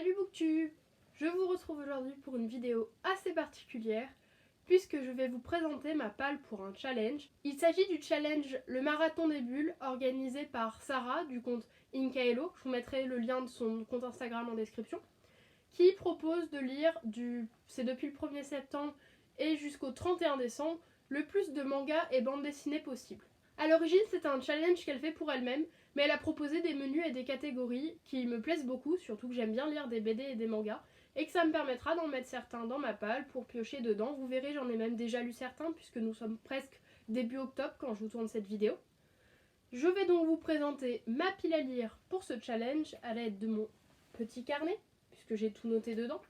Salut Booktube! Je vous retrouve aujourd'hui pour une vidéo assez particulière puisque je vais vous présenter ma palle pour un challenge. Il s'agit du challenge Le Marathon des Bulles organisé par Sarah du compte Inkaelo, je vous mettrai le lien de son compte Instagram en description, qui propose de lire, c'est depuis le 1er septembre et jusqu'au 31 décembre, le plus de mangas et bandes dessinées possible. A l'origine, c'est un challenge qu'elle fait pour elle-même, mais elle a proposé des menus et des catégories qui me plaisent beaucoup, surtout que j'aime bien lire des BD et des mangas, et que ça me permettra d'en mettre certains dans ma palle pour piocher dedans. Vous verrez, j'en ai même déjà lu certains puisque nous sommes presque début octobre quand je vous tourne cette vidéo. Je vais donc vous présenter ma pile à lire pour ce challenge à l'aide de mon petit carnet, puisque j'ai tout noté dedans,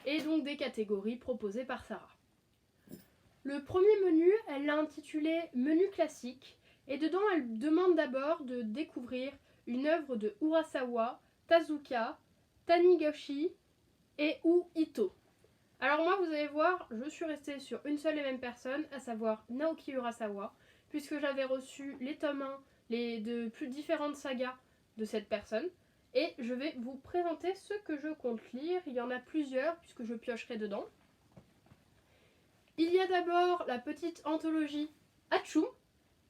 et donc des catégories proposées par Sarah. Le premier menu, elle l'a intitulé Menu classique, et dedans elle demande d'abord de découvrir une œuvre de Urasawa, Tezuka, Taniguchi et ou Ito. Alors moi, vous allez voir, je suis restée sur une seule et même personne, à savoir Naoki Urasawa, puisque j'avais reçu les tomes 1 de plus différentes sagas de cette personne, et je vais vous présenter ce que je compte lire. Il y en a plusieurs, puisque je piocherai dedans. Il y a d'abord la petite anthologie Hachoum,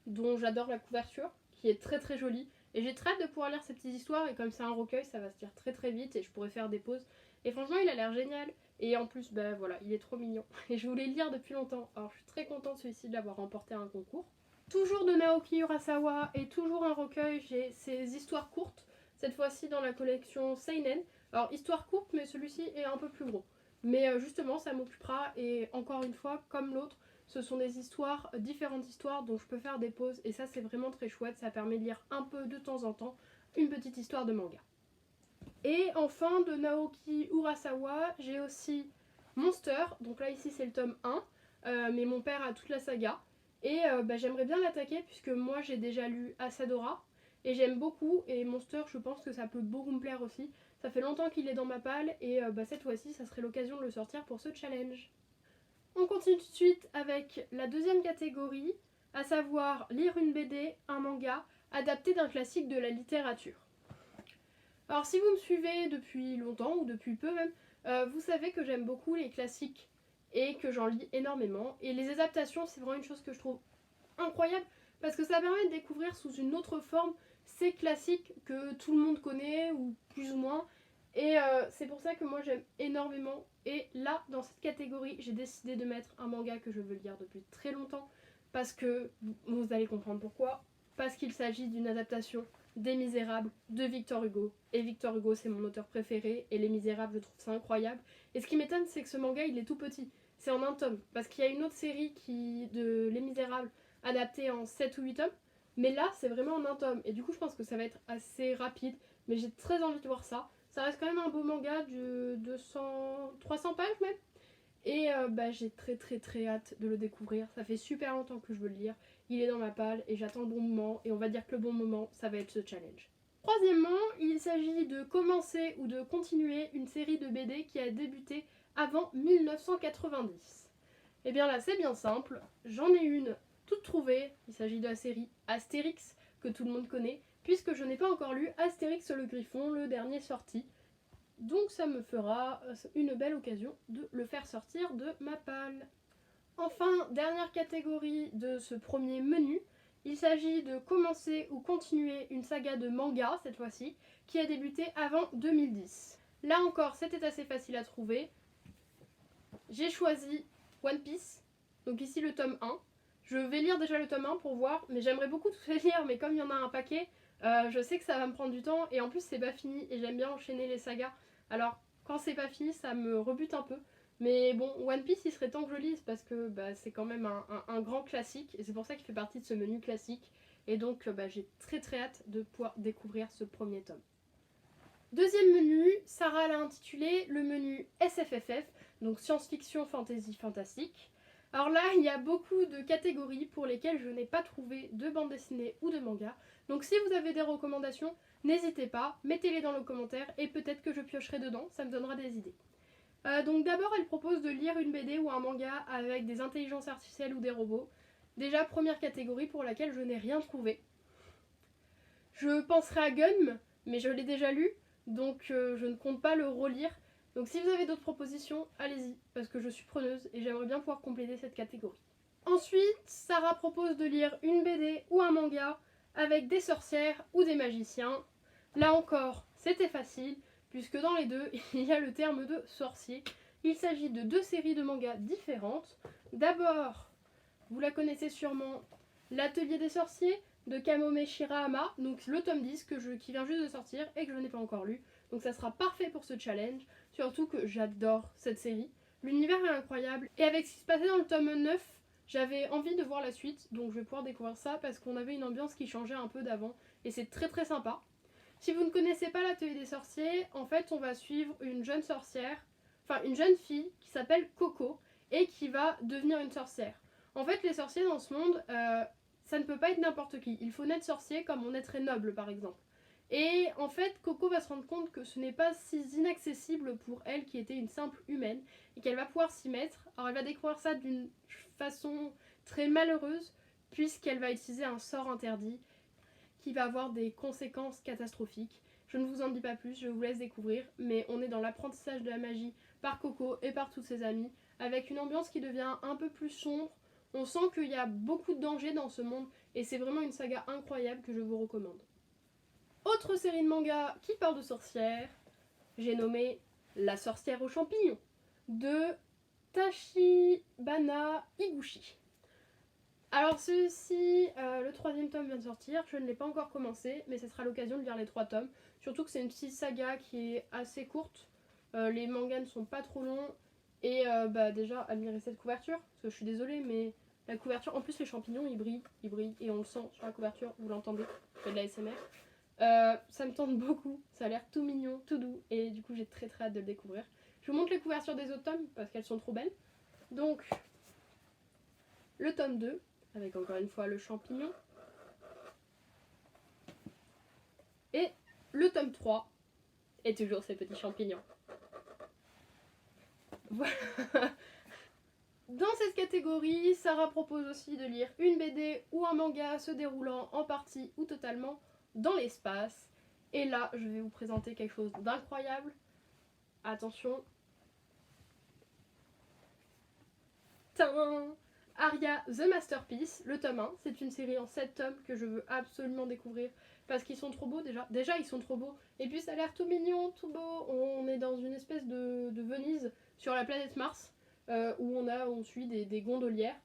dont j'adore la couverture, qui est très très jolie. Et j'ai très hâte de pouvoir lire ces petites histoires, et comme c'est un recueil, ça va se lire très très vite et je pourrais faire des pauses. Et franchement, il a l'air génial. Et en plus, bah voilà, il est trop mignon. Et je voulais le lire depuis longtemps. Alors je suis très contente celui-ci de l'avoir remporté à un concours. Toujours de Naoki Urasawa et toujours un recueil, j'ai ses histoires courtes, cette fois-ci dans la collection Seinen. Alors histoire courte, mais celui-ci est un peu plus gros. Mais justement, ça m'occupera et encore une fois, comme l'autre, ce sont des histoires, différentes histoires dont je peux faire des pauses et ça c'est vraiment très chouette, ça permet de lire un peu de temps en temps une petite histoire de manga. Et enfin de Naoki Urasawa, j'ai aussi Monster, donc là ici c'est le tome 1, mais mon père a toute la saga. Et j'aimerais bien l'attaquer puisque moi j'ai déjà lu Asadora et j'aime beaucoup, et Monster je pense que ça peut beaucoup me plaire aussi. Ça fait longtemps qu'il est dans ma palle et cette fois-ci ça serait l'occasion de le sortir pour ce challenge. On continue tout de suite avec la deuxième catégorie, à savoir lire une BD, un manga, adapté d'un classique de la littérature. Alors si vous me suivez depuis longtemps, ou depuis peu même, vous savez que j'aime beaucoup les classiques et que j'en lis énormément. Et les adaptations, c'est vraiment une chose que je trouve incroyable, parce que ça permet de découvrir sous une autre forme ces classiques que tout le monde connaît, ou plus ou moins. Et c'est pour ça que moi j'aime énormément. Et là, dans cette catégorie, j'ai décidé de mettre un manga que je veux lire depuis très longtemps. Parce que, vous allez comprendre pourquoi. Parce qu'il s'agit d'une adaptation des Misérables de Victor Hugo. Et Victor Hugo, c'est mon auteur préféré. Et Les Misérables, je trouve ça incroyable. Et ce qui m'étonne, c'est que ce manga, il est tout petit. C'est en un tome. Parce qu'il y a une autre série de Les Misérables adaptée en 7 ou 8 tomes. Mais là, c'est vraiment en un tome. Et du coup, je pense que ça va être assez rapide. Mais j'ai très envie de voir ça. Ça reste quand même un beau manga de 300 pages même. Et j'ai très hâte de le découvrir. Ça fait super longtemps que je veux le lire. Il est dans ma palle et j'attends le bon moment. Et on va dire que le bon moment, ça va être ce challenge. Troisièmement, il s'agit de commencer ou de continuer une série de BD qui a débuté avant 1990. Et bien là, c'est bien simple. J'en ai une toute trouvée. Il s'agit de la série Astérix, que tout le monde connaît, puisque je n'ai pas encore lu Astérix le Griffon, le dernier sorti. Donc ça me fera une belle occasion de le faire sortir de ma palle. Enfin, dernière catégorie de ce premier menu, il s'agit de commencer ou continuer une saga de manga, cette fois-ci, qui a débuté avant 2010. Là encore, c'était assez facile à trouver. J'ai choisi One Piece, donc ici le tome 1. Je vais lire déjà le tome 1 pour voir, mais j'aimerais beaucoup tous les lire, mais comme il y en a un paquet, je sais que ça va me prendre du temps, et en plus c'est pas fini, et j'aime bien enchaîner les sagas. Alors quand c'est pas fini, ça me rebute un peu. Mais bon, One Piece, il serait temps que je lise, parce que c'est quand même un grand classique, et c'est pour ça qu'il fait partie de ce menu classique. Et donc j'ai très hâte de pouvoir découvrir ce premier tome. Deuxième menu, Sarah l'a intitulé le menu SFFF, donc science-fiction, fantasy, fantastique. Alors là, il y a beaucoup de catégories pour lesquelles je n'ai pas trouvé de bande dessinée ou de manga. Donc si vous avez des recommandations, n'hésitez pas, mettez-les dans les commentaires et peut-être que je piocherai dedans, ça me donnera des idées. Donc d'abord, elle propose de lire une BD ou un manga avec des intelligences artificielles ou des robots. Déjà, première catégorie pour laquelle je n'ai rien trouvé. Je penserai à Gun, mais je l'ai déjà lu. donc je ne compte pas le relire. Donc si vous avez d'autres propositions, allez-y, parce que je suis preneuse et j'aimerais bien pouvoir compléter cette catégorie. Ensuite, Sarah propose de lire une BD ou un manga avec des sorcières ou des magiciens. Là encore, c'était facile, puisque dans les deux, il y a le terme de sorcier. Il s'agit de 2 séries de mangas différentes. D'abord, vous la connaissez sûrement, L'Atelier des sorciers de Kamome Shirahama, donc le tome 10 qui vient juste de sortir et que je n'ai pas encore lu. Donc ça sera parfait pour ce challenge, surtout que j'adore cette série. L'univers est incroyable, et avec ce qui se passait dans le tome 9, j'avais envie de voir la suite, donc je vais pouvoir découvrir ça parce qu'on avait une ambiance qui changeait un peu d'avant, et c'est très très sympa. Si vous ne connaissez pas l'Atelier des sorciers, en fait on va suivre une jeune sorcière, enfin une jeune fille qui s'appelle Coco, et qui va devenir une sorcière. En fait, les sorciers dans ce monde, ça ne peut pas être n'importe qui. Il faut naître sorcier comme on naîtrait noble, par exemple. Et en fait, Coco va se rendre compte que ce n'est pas si inaccessible pour elle qui était une simple humaine et qu'elle va pouvoir s'y mettre. Alors elle va découvrir ça d'une façon très malheureuse puisqu'elle va utiliser un sort interdit qui va avoir des conséquences catastrophiques. Je ne vous en dis pas plus, je vous laisse découvrir, mais on est dans l'apprentissage de la magie par Coco et par toutes ses amies, avec une ambiance qui devient un peu plus sombre. On sent qu'il y a beaucoup de dangers dans ce monde et c'est vraiment une saga incroyable que je vous recommande. Autre série de mangas qui parle de sorcières, j'ai nommé La sorcière aux champignons de Tachibana Higuchi. Alors celui-ci, le 3e tome vient de sortir, je ne l'ai pas encore commencé, mais ce sera l'occasion de lire les 3 tomes. Surtout que c'est une petite saga qui est assez courte, les mangas ne sont pas trop longs, et déjà admirez cette couverture, parce que je suis désolée, mais la couverture, en plus les champignons ils brillent, et on le sent sur la couverture, vous l'entendez, je fais de la ASMR. Ça me tente beaucoup, ça a l'air tout mignon, tout doux, et du coup j'ai très très hâte de le découvrir. Je vous montre les couvertures des autres tomes, parce qu'elles sont trop belles. Donc, le tome 2, avec encore une fois le champignon. Et le tome 3 est toujours ces petits champignons. Voilà. Dans cette catégorie, Sarah propose aussi de lire une BD ou un manga se déroulant en partie ou totalement dans l'espace. Et là, je vais vous présenter quelque chose d'incroyable. Attention. Tadam! Aria The Masterpiece, le tome 1, c'est une série en 7 tomes que je veux absolument découvrir parce qu'ils sont trop beaux déjà. Déjà ils sont trop beaux et puis ça a l'air tout mignon, tout beau. On est dans une espèce de Venise sur la planète Mars où on suit des gondolières.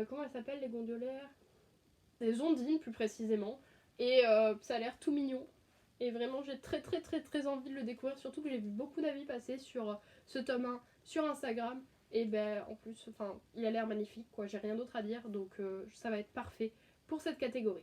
Comment elles s'appellent les gondolières? Des ondines plus précisément. Et ça a l'air tout mignon. Et vraiment j'ai très envie de le découvrir, surtout que j'ai vu beaucoup d'avis passer sur ce tome 1 sur Instagram. Et en plus, il a l'air magnifique, quoi. J'ai rien d'autre à dire, donc ça va être parfait pour cette catégorie.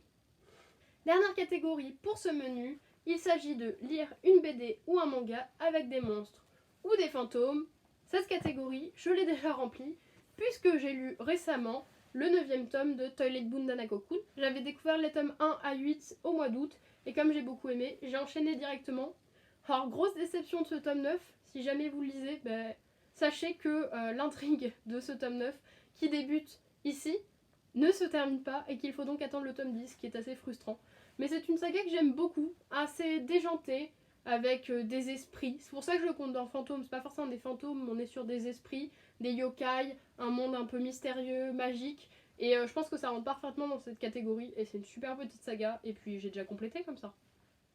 Dernière catégorie pour ce menu, il s'agit de lire une BD ou un manga avec des monstres ou des fantômes. Cette catégorie, je l'ai déjà remplie, puisque j'ai lu récemment le 9e tome de Toilet Bundanako-kun. J'avais découvert les tomes 1 à 8 au mois d'août, et comme j'ai beaucoup aimé, j'ai enchaîné directement. Alors, grosse déception de ce tome 9, si jamais vous le lisez, sachez que l'intrigue de ce tome 9, qui débute ici, ne se termine pas et qu'il faut donc attendre le tome 10, qui est assez frustrant. Mais c'est une saga que j'aime beaucoup, assez déjantée, avec des esprits. C'est pour ça que je le compte dans fantômes. C'est pas forcément des fantômes, on est sur des esprits, des yokai, un monde un peu mystérieux, magique. Et je pense que ça rentre parfaitement dans cette catégorie. Et c'est une super petite saga. Et puis j'ai déjà complété comme ça.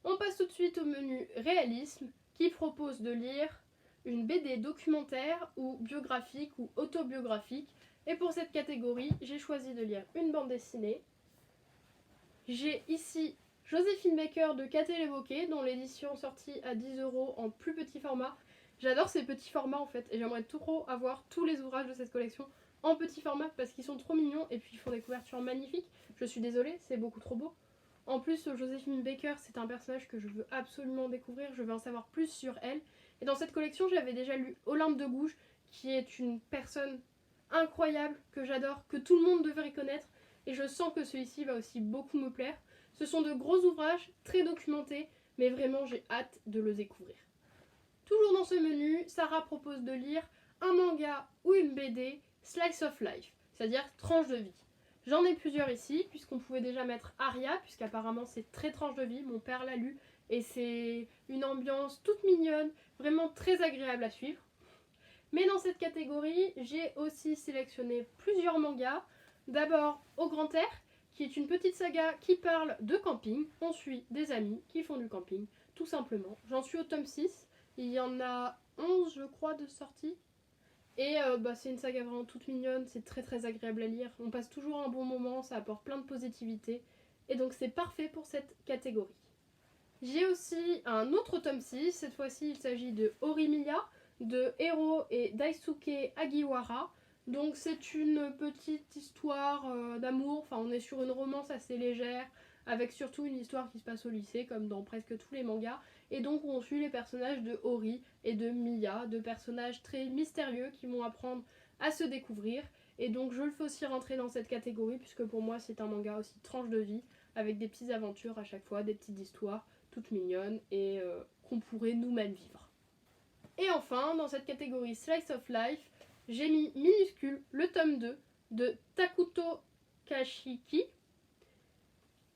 On passe tout de suite au menu réalisme, qui propose de lire une BD documentaire ou biographique ou autobiographique. Et pour cette catégorie, j'ai choisi de lire une bande dessinée. J'ai ici Joséphine Baker de Caté l'évoqué, dont l'édition sortie à 10 € en plus petit format. J'adore ces petits formats en fait, et j'aimerais trop avoir tous les ouvrages de cette collection en petit format parce qu'ils sont trop mignons et puis ils font des couvertures magnifiques. Je suis désolée, c'est beaucoup trop beau. En plus, Joséphine Baker, c'est un personnage que je veux absolument découvrir, je veux en savoir plus sur elle. Et dans cette collection, j'avais déjà lu Olympe de Gouges, qui est une personne incroyable, que j'adore, que tout le monde devrait connaître. Et je sens que celui-ci va aussi beaucoup me plaire. Ce sont de gros ouvrages, très documentés, mais vraiment j'ai hâte de le découvrir. Toujours dans ce menu, Sarah propose de lire un manga ou une BD Slice of Life, c'est-à-dire tranche de vie. J'en ai plusieurs ici, puisqu'on pouvait déjà mettre Aria, puisqu'apparemment c'est très tranche de vie, mon père l'a lu et c'est une ambiance toute mignonne, vraiment très agréable à suivre. Mais dans cette catégorie, j'ai aussi sélectionné plusieurs mangas. D'abord Au Grand Air, qui est une petite saga qui parle de camping. On suit des amis qui font du camping, tout simplement. J'en suis au tome 6, il y en a 11 je crois de sortie. Et c'est une saga vraiment toute mignonne, c'est très très agréable à lire. On passe toujours un bon moment, ça apporte plein de positivité. Et donc c'est parfait pour cette catégorie. J'ai aussi un autre tome 6, cette fois-ci il s'agit de Horimiya, de Hero et Daisuke Agiwara. Donc c'est une petite histoire d'amour, enfin on est sur une romance assez légère, avec surtout une histoire qui se passe au lycée, comme dans presque tous les mangas. Et donc on suit les personnages de Hori et de Miya, deux personnages très mystérieux qui vont apprendre à se découvrir. Et donc je le fais aussi rentrer dans cette catégorie, puisque pour moi c'est un manga aussi tranche de vie, avec des petites aventures à chaque fois, des petites histoires toutes mignonnes et qu'on pourrait nous-mêmes vivre. Et enfin, dans cette catégorie Slice of Life, j'ai mis minuscule le tome 2 de Takuto Kashiki,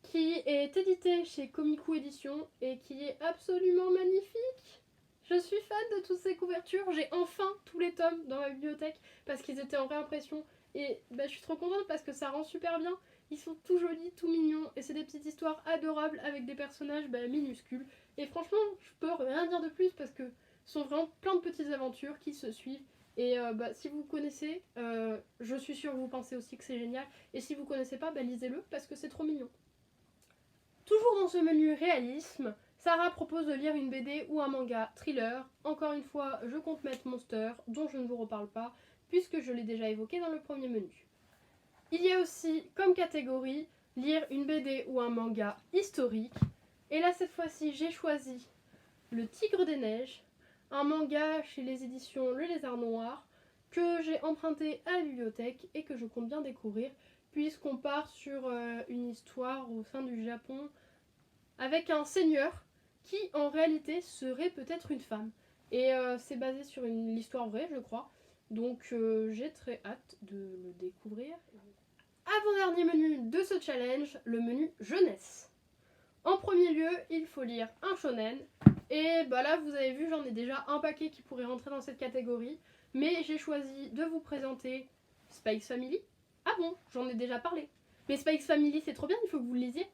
qui est édité chez Komiku Édition et qui est absolument magnifique. Je suis fan de toutes ces couvertures, j'ai enfin tous les tomes dans ma bibliothèque parce qu'ils étaient en réimpression et je suis trop contente parce que ça rend super bien. Ils sont tout jolis, tout mignons et c'est des petites histoires adorables avec des personnages minuscules. Et franchement, je peux rien dire de plus parce que ce sont vraiment plein de petites aventures qui se suivent. Et si vous connaissez, je suis sûre que vous pensez aussi que c'est génial. Et si vous connaissez pas, lisez-le parce que c'est trop mignon. Toujours dans ce menu réalisme, Sarah propose de lire une BD ou un manga thriller. Encore une fois, je compte mettre Monster, dont je ne vous reparle pas, puisque je l'ai déjà évoqué dans le premier menu. Il y a aussi comme catégorie lire une BD ou un manga historique. Et là, cette fois-ci, j'ai choisi Le Tigre des Neiges, un manga chez les éditions Le Lézard Noir, que j'ai emprunté à la bibliothèque et que je compte bien découvrir, puisqu'on part sur une histoire au sein du Japon avec un seigneur qui en réalité serait peut-être une femme. Et c'est basé sur l'histoire vraie, je crois. Donc j'ai très hâte de le découvrir. Avant-dernier menu de ce challenge, le menu jeunesse. En premier lieu, il faut lire un shonen. Et là, vous avez vu, j'en ai déjà un paquet qui pourrait rentrer dans cette catégorie. Mais j'ai choisi de vous présenter Spy X Family. Ah bon, j'en ai déjà parlé. Mais Spy X Family, c'est trop bien, il faut que vous le lisiez.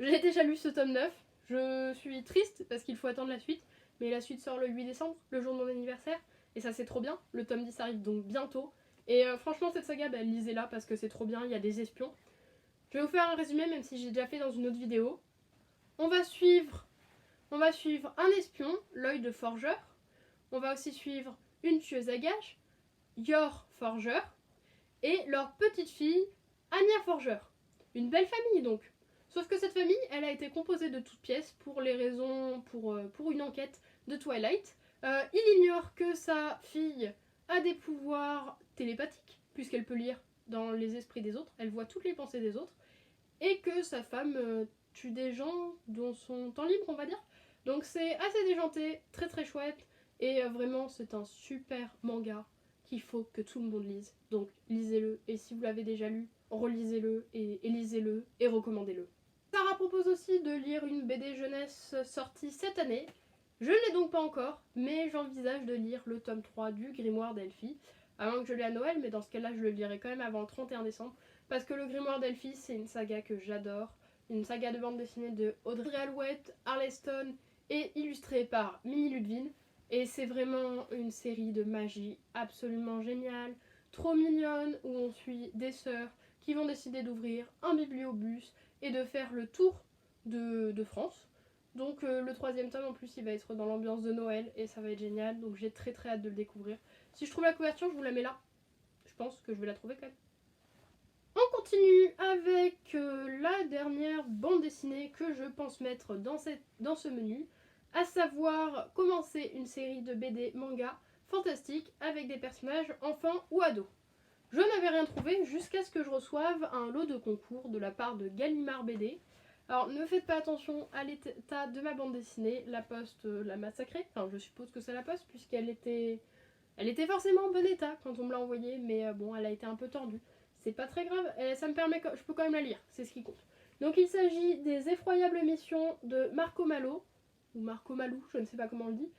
J'ai déjà lu ce tome 9. Je suis triste parce qu'il faut attendre la suite. Mais la suite sort le 8 décembre, le jour de mon anniversaire. Et ça, c'est trop bien. Le tome 10 arrive donc bientôt. Et franchement, cette saga, lisez-la parce que c'est trop bien. Il y a des espions. Je vais vous faire un résumé, même si j'ai déjà fait dans une autre vidéo. On va suivre un espion, l'œil de forgeur. On va aussi suivre une tueuse à gages, Yor forgeur, et leur petite fille, Anya forgeur. Une belle famille donc. Sauf que cette famille, elle a été composée de toutes pièces pour une enquête de Twilight. Il ignore que sa fille a des pouvoirs télépathiques, puisqu'elle peut lire dans les esprits des autres, elle voit toutes les pensées des autres, et que sa femme tue des gens dans son temps libre, on va dire. Donc c'est assez déjanté, très très chouette, et vraiment c'est un super manga qu'il faut que tout le monde lise. Donc lisez-le, et si vous l'avez déjà lu, relisez-le, et lisez-le, et recommandez-le. Sarah propose aussi de lire une BD jeunesse sortie cette année. Je ne l'ai donc pas encore, mais j'envisage de lire le tome 3 du Grimoire d'Elphie, avant que je l'ai à Noël, mais dans ce cas-là, je le lirai quand même avant le 31 décembre, parce que le Grimoire d'Elphie, c'est une saga que j'adore, une saga de bande dessinée de Audrey Alouette, Arleston, et illustrée par Mimi Ludwig, et c'est vraiment une série de magie absolument géniale, trop mignonne, où on suit des sœurs qui vont décider d'ouvrir un bibliobus et de faire le tour de France. Donc le troisième tome en plus il va être dans l'ambiance de Noël et ça va être génial, donc j'ai très très hâte de le découvrir. Si je trouve la couverture, je vous la mets là. Je pense que je vais la trouver quand même. On continue avec la dernière bande dessinée que je pense mettre dans ce menu, à savoir commencer une série de BD manga fantastique avec des personnages enfants ou ados. Je n'avais rien trouvé jusqu'à ce que je reçoive un lot de concours de la part de Gallimard BD. Alors ne faites pas attention à l'état de ma bande dessinée, la Poste l'a massacrée, enfin je suppose que c'est la Poste puisqu'elle était forcément en bon état quand on me l'a envoyée, mais bon elle a été un peu tordue. C'est pas très grave, et ça me permet que je peux quand même la lire, c'est ce qui compte. Donc il s'agit des effroyables missions de Marco Malo, ou Marco Malou, je ne sais pas comment on le dit.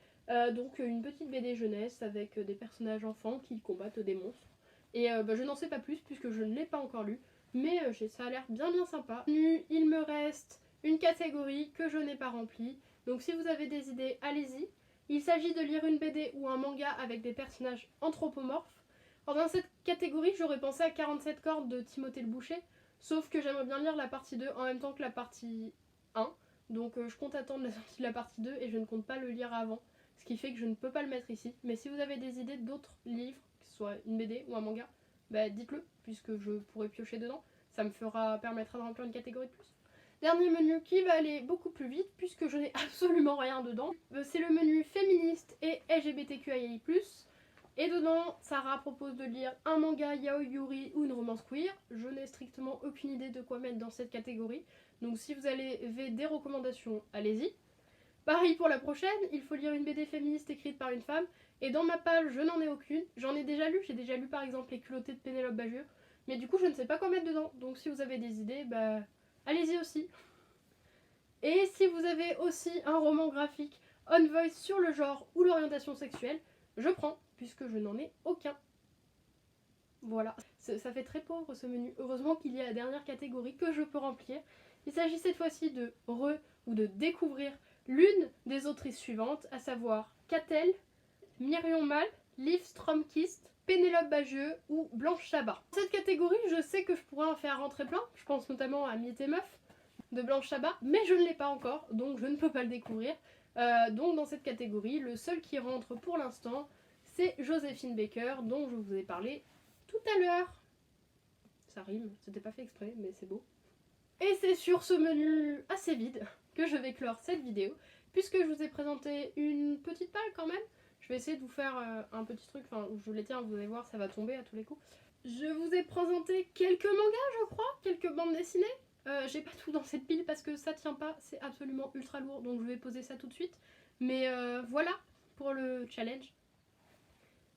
Donc une petite BD jeunesse avec des personnages enfants qui combattent des monstres. Et je n'en sais pas plus puisque je ne l'ai pas encore lu, mais ça a l'air bien sympa. Il me reste une catégorie que je n'ai pas remplie, donc si vous avez des idées, allez-y. Il s'agit de lire une BD ou un manga avec des personnages anthropomorphes. Alors dans cette catégorie, j'aurais pensé à 47 cordes de Timothée le Boucher, sauf que j'aimerais bien lire la partie 2 en même temps que la partie 1, donc je compte attendre la sortie de la partie 2 et je ne compte pas le lire avant, ce qui fait que je ne peux pas le mettre ici. Mais si vous avez des idées d'autres livres, que ce soit une BD ou un manga, bah dites-le, puisque je pourrais piocher dedans, ça me permettra de remplir une catégorie de plus. Dernier menu qui va aller beaucoup plus vite puisque je n'ai absolument rien dedans. C'est le menu féministe et LGBTQIA+. Et dedans, Sarah propose de lire un manga yaoi yuri ou une romance queer. Je n'ai strictement aucune idée de quoi mettre dans cette catégorie. Donc si vous avez des recommandations, allez-y. Pareil pour la prochaine, il faut lire une BD féministe écrite par une femme. Et dans ma page, je n'en ai aucune. J'en ai déjà lu. J'ai déjà lu par exemple Les culottés de Pénélope Bagieux. Mais du coup, je ne sais pas quoi mettre dedans. Donc si vous avez des idées, bah allez-y aussi. Et si vous avez aussi un roman graphique on voice sur le genre ou l'orientation sexuelle, je prends, puisque je n'en ai aucun. Voilà, ça fait très pauvre ce menu. Heureusement qu'il y a la dernière catégorie que je peux remplir. Il s'agit cette fois-ci de ou de découvrir l'une des autrices suivantes, à savoir Catel, Myrion Mal, Liv Stromkist, Pénélope Bagieux ou Blanche Chabat. Dans cette catégorie, je sais que je pourrais en faire rentrer plein. Je pense notamment à Mythe et Meuf de Blanche Chabat, mais je ne l'ai pas encore, donc je ne peux pas le découvrir. Donc dans cette catégorie, le seul qui rentre pour l'instant, c'est Joséphine Baker, dont je vous ai parlé tout à l'heure. Ça rime, c'était pas fait exprès, mais c'est beau. Et c'est sur ce menu assez vide que je vais clore cette vidéo, puisque je vous ai présenté une petite palle quand même. Je vais essayer de vous faire un petit truc, enfin je les tiens, vous allez voir, ça va tomber à tous les coups. Je vous ai présenté quelques mangas, je crois, quelques bandes dessinées. J'ai pas tout dans cette pile parce que ça tient pas, c'est absolument ultra lourd, donc je vais poser ça tout de suite. Mais voilà pour le challenge.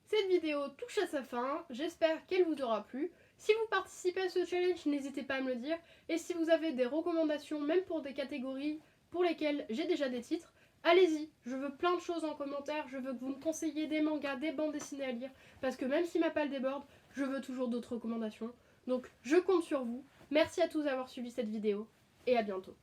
Cette vidéo touche à sa fin, j'espère qu'elle vous aura plu. Si vous participez à ce challenge, n'hésitez pas à me le dire. Et si vous avez des recommandations, même pour des catégories pour lesquelles j'ai déjà des titres, allez-y, je veux plein de choses en commentaire, je veux que vous me conseilliez des mangas, des bandes dessinées à lire, parce que même si ma palle déborde, je veux toujours d'autres recommandations. Donc je compte sur vous. Merci à tous d'avoir suivi cette vidéo, et à bientôt.